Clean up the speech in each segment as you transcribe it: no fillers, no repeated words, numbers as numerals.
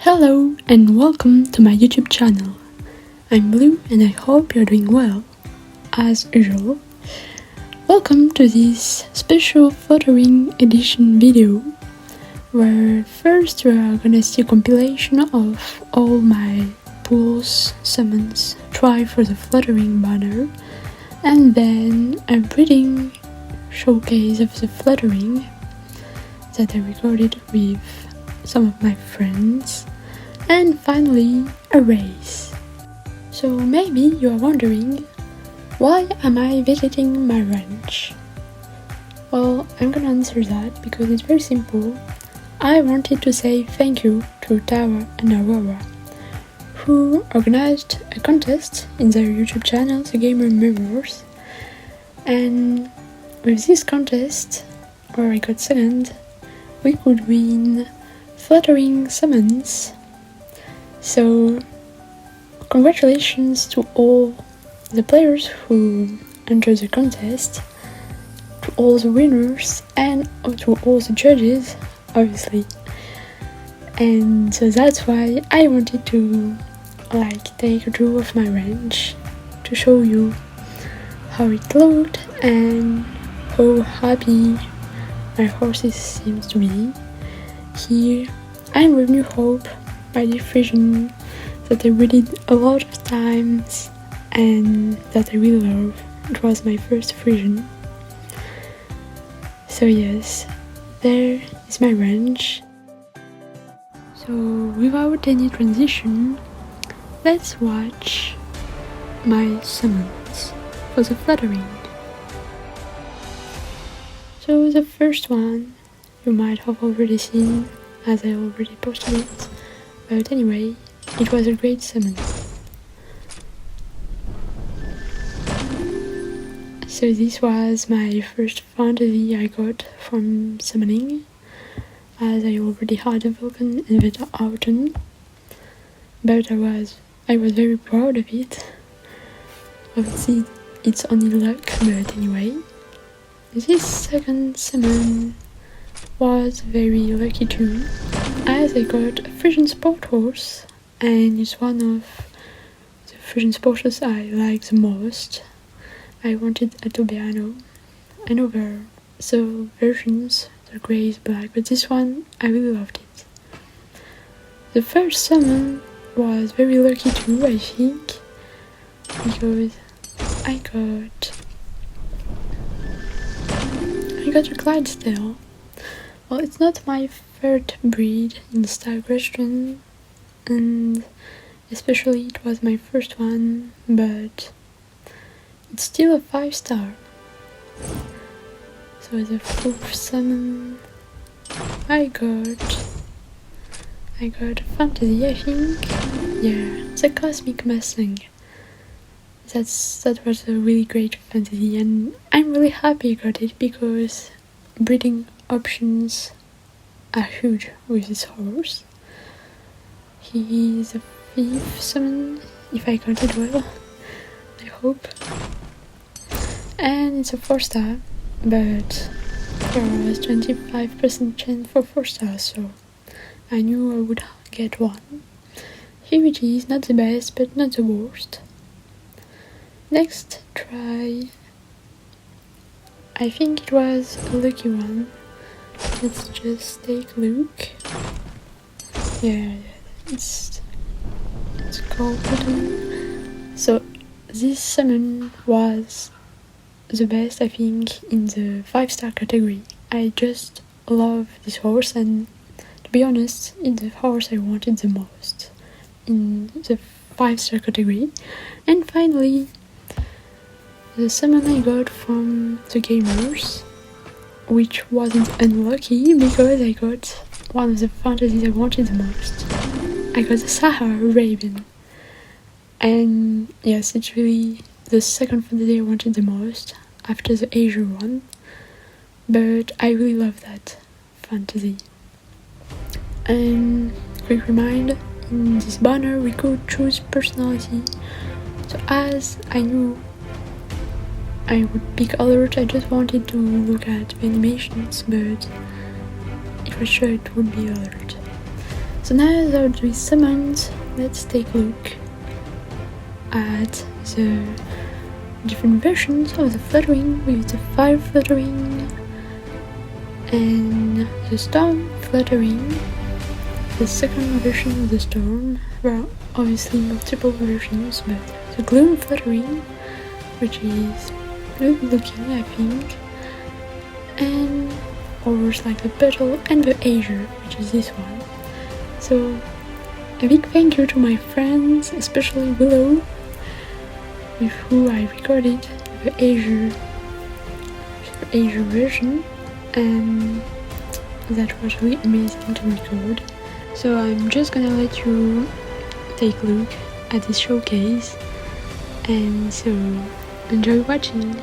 Hello and welcome to my YouTube channel. I'm Blue and I hope you're doing well. As usual, welcome to this Special Flutterwing Edition video, where first we are gonna see a compilation of all my pulls, summons, try for the Fluttering banner, and then a breeding showcase of the Fluttering that I recorded with some of my friends, and finally a race. So maybe you are wondering, why am I visiting my ranch? Well, I'm gonna answer that because it's very simple. I wanted to say thank you to Tower and Aurora, who organized a contest in their YouTube channel, The Gamer Mirrors, and with this contest, where I got second, we could win fluttering summons. So congratulations to all the players who entered the contest, to all the winners, and to all the judges, obviously. And so that's why I wanted to take a tour of my ranch to show you how it looked and how happy my horses seems to be. Here I'm with New Hope, my dear Frisian that I read a lot of times and that I really love. It was my first Frisian. So yes, there is my ranch. So without any transition, let's watch my summons for the Fluttering. So the first one you might have already seen, as I already posted it, but anyway, it was a great summon. So this was my first fantasy I got from summoning, as I already had a Vulcan in the autumn, but I was very proud of it. Obviously it's only luck, but anyway. This second summon was very lucky too, as I got a Frisian sport horse, and it's one of the Frisian sport horses I like the most. I wanted a Tobiano. I know there are several versions, the grey is black, but this one I really loved it. The first summon was very lucky too, I think, because I got a Clydesdale. Well, it's not my third breed in Star Equestrian, and especially it was my first one, but it's still a 5-star. So the fourth summon I got a fantasy, I think. Yeah, the Cosmic Mustang. That was a really great fantasy, and I'm really happy I got it because breeding options are huge with this horse. He is a 5th summon, if I counted well, I hope. And it's a 4-star, but there was 25% chance for 4 stars, so I knew I would get one. Here it is, not the best, but not the worst. Next try, I think it was a lucky one. Let's just take a look. Yeah, it's golden. So this summon was the best, I think, in the 5-star category. I just love this horse, and to be honest, it's the horse I wanted the most in the 5-star category. And finally, the summon I got from the gamers, which wasn't unlucky because I got one of the fantasies I wanted the most. I got the Sahara Arabian, and yes, it's really the second fantasy I wanted the most after the Aesir one, but I really love that fantasy. And quick reminder, in this banner we could choose personality, so as I knew I would pick alert, I just wanted to look at the animations, but it was sure it would be alert. So now that we summoned, let's take a look at the different versions of the fluttering with the fire fluttering and the storm fluttering, the second version of the storm. There are obviously multiple versions, but the gloom fluttering, which is good looking I think, and others like the Petal and the Aesir, which is this one. So a big thank you to my friends, especially Willow, with who I recorded the Aesir version, and that was really amazing to record. So I'm just gonna let you take a look at this showcase, and so enjoy watching.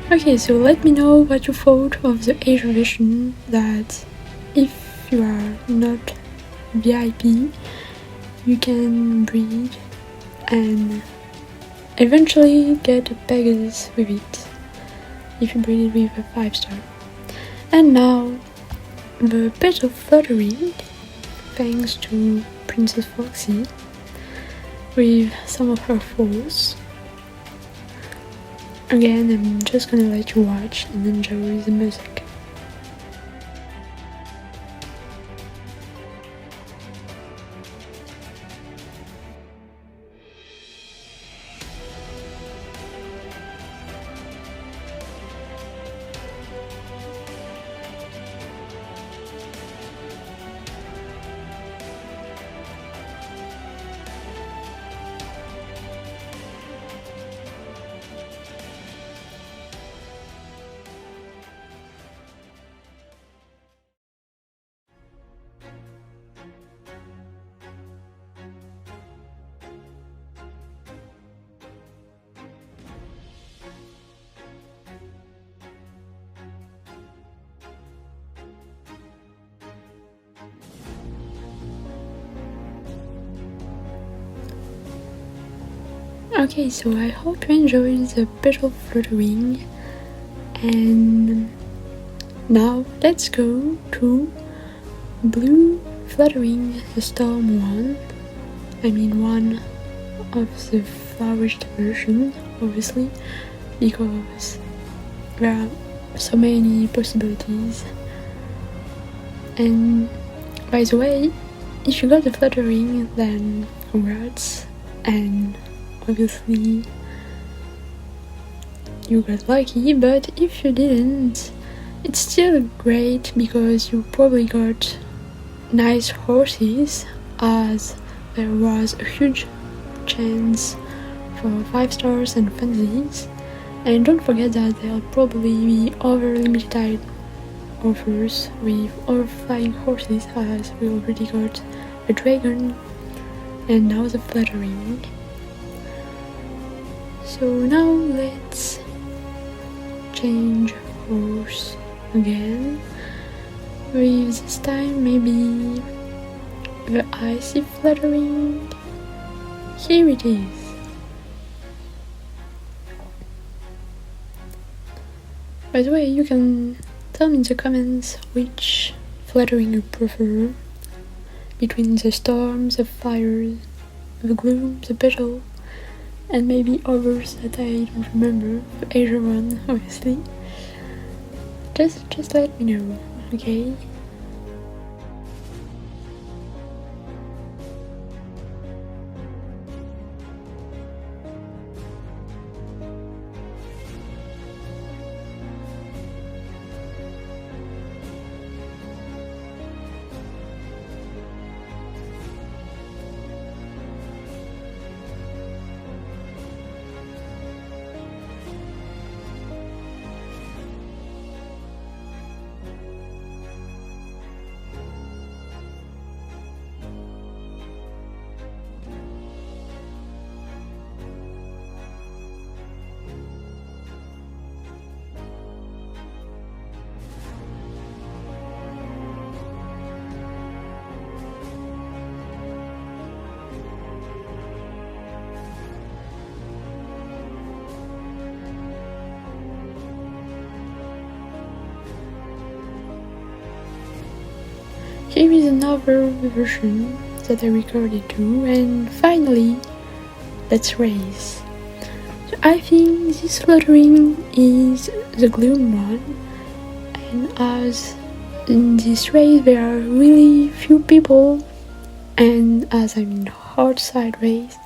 Okay, so let me know what you thought of the Aesir version, that if you are not VIP, you can breed and eventually get a Pegasus with it, if you breed it with a 5-star. And now, the Petal fluttering, thanks to Princess Foxy, with some of her foals. Again, I'm just gonna let you watch and enjoy the music. Okay, so I hope you enjoyed the Special Flutterwing, and now let's go to Blue Fluttering, the Storm one. I mean one of the flourished version, obviously, because there are so many possibilities. And by the way, if you got the fluttering, then congrats, and obviously you got lucky, but if you didn't, it's still great because you probably got nice horses, as there was a huge chance for 5 stars and fantasies. And don't forget that there'll probably be other limited time offers with other flying horses, as we already got a dragon and now the fluttering. So now let's change horse again, with this time maybe the icy fluttering. Here it is. By the way, you can tell me in the comments which fluttering you prefer between the storm, the fire, the gloom, the petal, and maybe others that I don't remember, the Aesir one, obviously. Just let me know, okay? here is another version that I recorded too, and finally, let's race. So I think this fluttering is the Gloom one, and as in this race there are really few people, and as I'm in hard side race,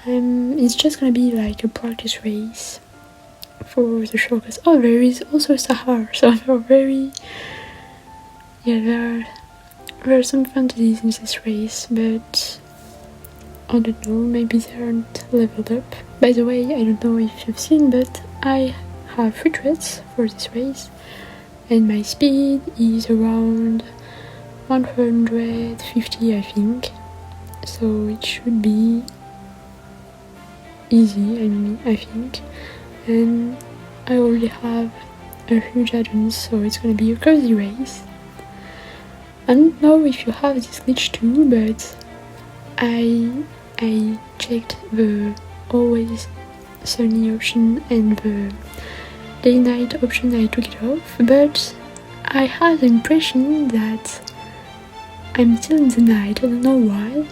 it's just gonna be like a practice race for the shortcuts. Oh, there is also Sahar, so they're very, yeah, there are some fantasies in this race, but I don't know, maybe they aren't leveled up. By the way, I don't know if you've seen, but I have 3 threads for this race, and my speed is around 150, I think, so it should be easy, I think, and I already have a huge add-ons, so it's gonna be a crazy race. I don't know if you have this glitch too, but I checked the always sunny option and the day-night option. I took it off, but I had the impression that I'm still in the night, I don't know why.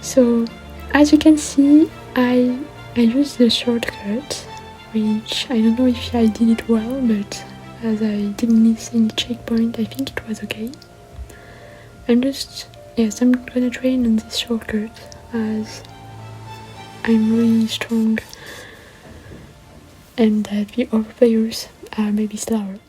So as you can see, I used the shortcut, which I don't know if I did it well, but as I didn't miss any checkpoint, I think it was okay. I'm gonna train on this shortcut as I'm really strong and that the other players are maybe slower.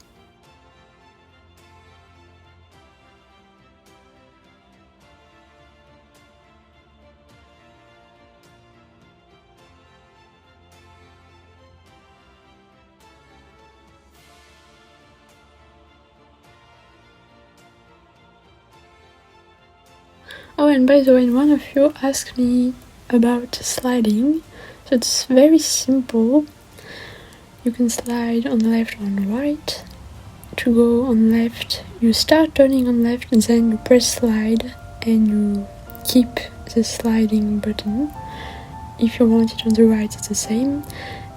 Oh, and by the way, one of you asked me about sliding, so it's very simple. You can slide on left or on right. To go on left, you start turning on left and then you press slide and you keep the sliding button. If you want it on the right, it's the same.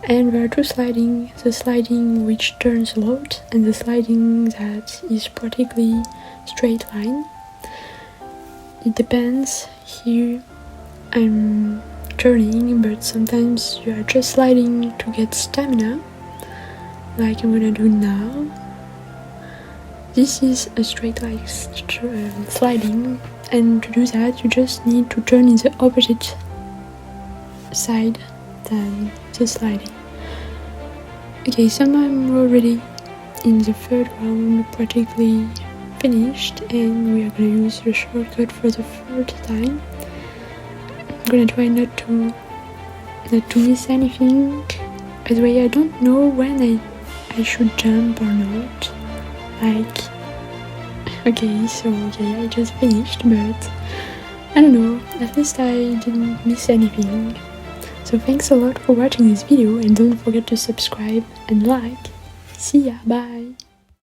And there are 2 sliding, the sliding which turns a lot and the sliding that is practically straight line. It depends. Here I'm turning, but sometimes you are just sliding to get stamina, like I'm gonna do now. This is a straight line sliding, and to do that you just need to turn in the opposite side than the sliding. Okay, so I'm already in the 3rd round, practically finished, and we are going to use the shortcut for the 3rd time. I'm going to try not to miss anything. By the way, I don't know when I should jump or not. Okay, I just finished, but I don't know, at least I didn't miss anything. So thanks a lot for watching this video, and don't forget to subscribe and like. See ya, bye!